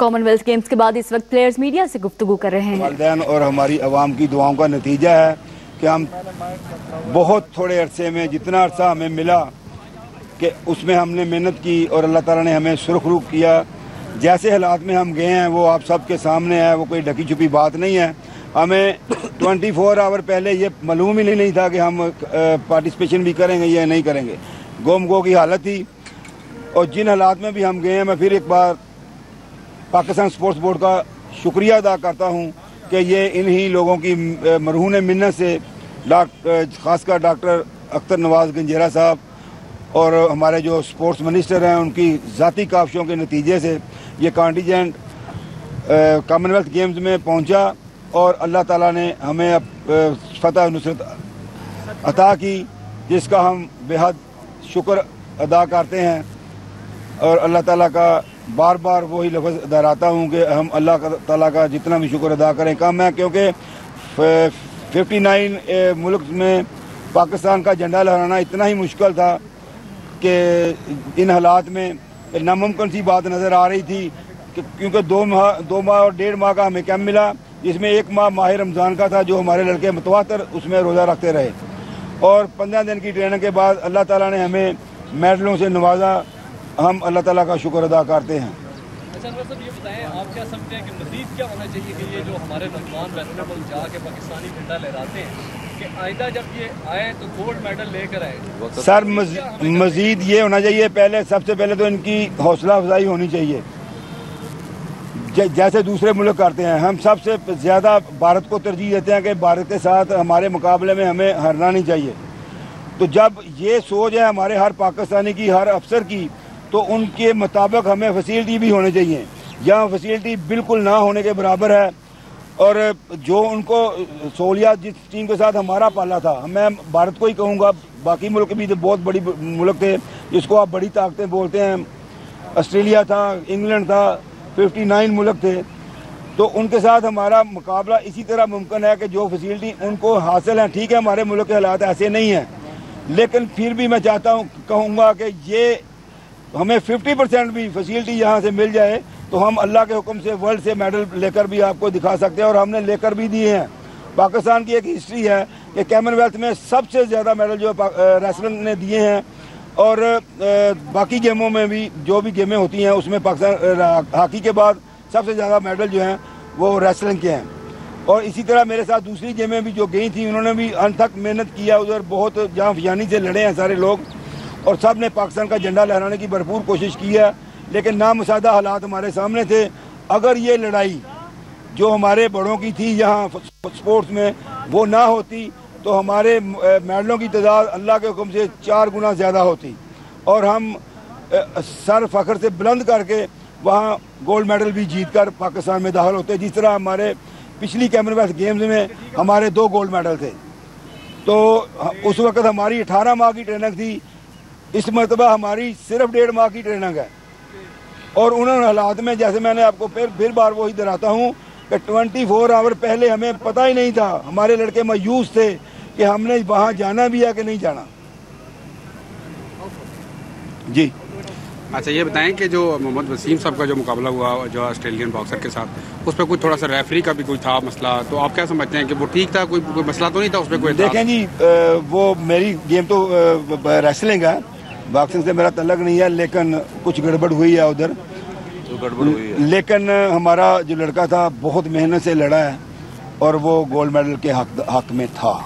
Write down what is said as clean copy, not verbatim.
Common wealth games کے بعد اس وقت پلیئرز میڈیا سے گفتگو کر رہے ہیں. والدین اور ہماری عوام کی دعاؤں کا نتیجہ ہے کہ ہم بہت تھوڑے عرصے میں جتنا عرصہ ہمیں ملا کہ اس میں ہم نے محنت کی اور اللہ تعالیٰ نے ہمیں سرخرو کیا. جیسے حالات میں ہم گئے ہیں وہ آپ سب کے سامنے ہے, وہ کوئی ڈھکی چھپی بات نہیں ہے. ہمیں 24 آور پہلے یہ معلوم ہی نہیں تھا کہ ہم پارٹیسپیشن بھی کریں گے یا نہیں کریں گے. گم گو کی حالت تھی. اور جن حالات میں بھی ہم گئے ہیں, میں پھر ایک بار پاکستان سپورٹس بورڈ کا شکریہ ادا کرتا ہوں کہ یہ انہی لوگوں کی مرہون منت سے خاص کر ڈاکٹر اختر نواز گنجیرہ صاحب اور ہمارے جو سپورٹس منسٹر ہیں ان کی ذاتی کاوشوں کے نتیجے سے یہ کانٹینجنٹ کامن ویلتھ گیمز میں پہنچا اور اللہ تعالیٰ نے ہمیں فتح نصرت عطا کی, جس کا ہم بے حد شکر ادا کرتے ہیں. اور اللہ تعالیٰ کا بار بار وہی لفظ دہراتا ہوں کہ ہم اللہ تعالیٰ کا جتنا بھی شکر ادا کریں کم ہے, کیونکہ 59 ملک میں پاکستان کا جھنڈا لہرانا اتنا ہی مشکل تھا کہ ان حالات میں ناممکن سی بات نظر آ رہی تھی کیونکہ 2 ماہ اور 1.5 ماہ کا ہمیں کیمپ ملا, جس میں 1 ماہ رمضان کا تھا جو ہمارے لڑکے متواتر اس میں روزہ رکھتے رہے. اور 15 دن کی ٹریننگ کے بعد اللہ تعالیٰ نے ہمیں میڈلوں سے نوازا. ہم اللہ تعالیٰ کا شکر ادا کرتے ہیں. اچھا انور صاحب یہ بتائیں, آپ کیا سمجھتے ہیں کہ مزید کیا ہونا چاہیے کہ یہ جو ہمارے نوجوان بیٹھنے پر جا کے پاکستانی جھنڈا لہراتے ہیں کہ آئندہ جب یہ آئے تو گولڈ میڈل لے کر آئے؟ سر مزید یہ ہونا چاہیے, سب سے پہلے تو ان کی حوصلہ افزائی ہونی چاہیے جیسے دوسرے ملک کرتے ہیں. ہم سب سے زیادہ بھارت کو ترجیح دیتے ہیں کہ بھارت کے ساتھ ہمارے مقابلے میں ہمیں ہارنا نہیں چاہیے. تو جب یہ سوچ ہے ہمارے ہر پاکستانی کی, ہر افسر کی, تو ان کے مطابق ہمیں فیسلٹی بھی ہونے چاہیے. یہاں فیسلٹی بالکل نہ ہونے کے برابر ہے. اور جو ان کو سہولیات جس ٹیم کے ساتھ ہمارا پالا تھا, میں بھارت کو ہی کہوں گا, باقی ملک بھی تو بہت بڑی ملک تھے جس کو آپ بڑی طاقتیں بولتے ہیں, آسٹریلیا تھا, انگلینڈ تھا, 59 ملک تھے. تو ان کے ساتھ ہمارا مقابلہ اسی طرح ممکن ہے کہ جو فیسلٹی ان کو حاصل ہیں. ٹھیک ہے ہمارے ملک کے حالات ایسے نہیں ہیں, لیکن پھر بھی میں کہوں گا کہ یہ ہمیں 50% بھی فیسلٹی یہاں سے مل جائے تو ہم اللہ کے حکم سے ورلڈ سے میڈل لے کر بھی آپ کو دکھا سکتے ہیں, اور ہم نے لے کر بھی دیے ہیں. پاکستان کی ایک ہسٹری ہے کہ کامن ویلتھ میں سب سے زیادہ میڈل جو ریسلنگ نے دیے ہیں, اور باقی گیموں میں بھی جو بھی گیمیں ہوتی ہیں اس میں پاکستان ہاکی کے بعد سب سے زیادہ میڈل جو ہیں وہ ریسلنگ کے ہیں. اور اسی طرح میرے ساتھ دوسری گیمیں بھی جو گئی تھیں انہوں نے بھی انت تک محنت کیا, ادھر بہت جان فشانی سے لڑے ہیں سارے لوگ, اور سب نے پاکستان کا جھنڈا لہرانے کی بھرپور کوشش کی ہے. لیکن نامساعدہ حالات ہمارے سامنے تھے. اگر یہ لڑائی جو ہمارے بڑوں کی تھی یہاں سپورٹس میں وہ نہ ہوتی تو ہمارے میڈلوں کی تعداد اللہ کے حکم سے 4 گنا زیادہ ہوتی, اور ہم سر فخر سے بلند کر کے وہاں گولڈ میڈل بھی جیت کر پاکستان میں داخل ہوتے, جس طرح ہمارے پچھلی کامن ویلتھ گیمز میں ہمارے 2 گولڈ میڈل تھے. تو اس وقت ہماری 18 ماہ کی ٹریننگ تھی, اس مرتبہ ہماری صرف 1.5 ماہ کی ٹریننگ ہے. اور انہوں حالات میں جیسے میں نے آپ کو پھر بار وہی دہراتا ہوں کہ 24 آور پہلے ہمیں پتہ ہی نہیں تھا, ہمارے لڑکے مایوس تھے کہ ہم نے وہاں جانا بھی ہے کہ نہیں جانا. جی اچھا یہ بتائیں کہ جو محمد وسیم صاحب کا جو مقابلہ ہوا جو آسٹریلین باکسر کے ساتھ, اس پہ کوئی تھوڑا سا ریفری کا بھی کوئی تھا مسئلہ, تو آپ کیا سمجھتے ہیں کہ وہ ٹھیک تھا, کوئی مسئلہ تو نہیں تھا اس پہ کوئی؟ دیکھیں جی, وہ میری گیم تو ریسلنگ ہے, باکسنگ سے میرا تعلق نہیں ہے, لیکن کچھ گڑبڑ ہوئی ہے ادھر. لیکن ہمارا جو لڑکا تھا بہت محنت سے لڑا ہے اور وہ گولڈ میڈل کے حق میں تھا.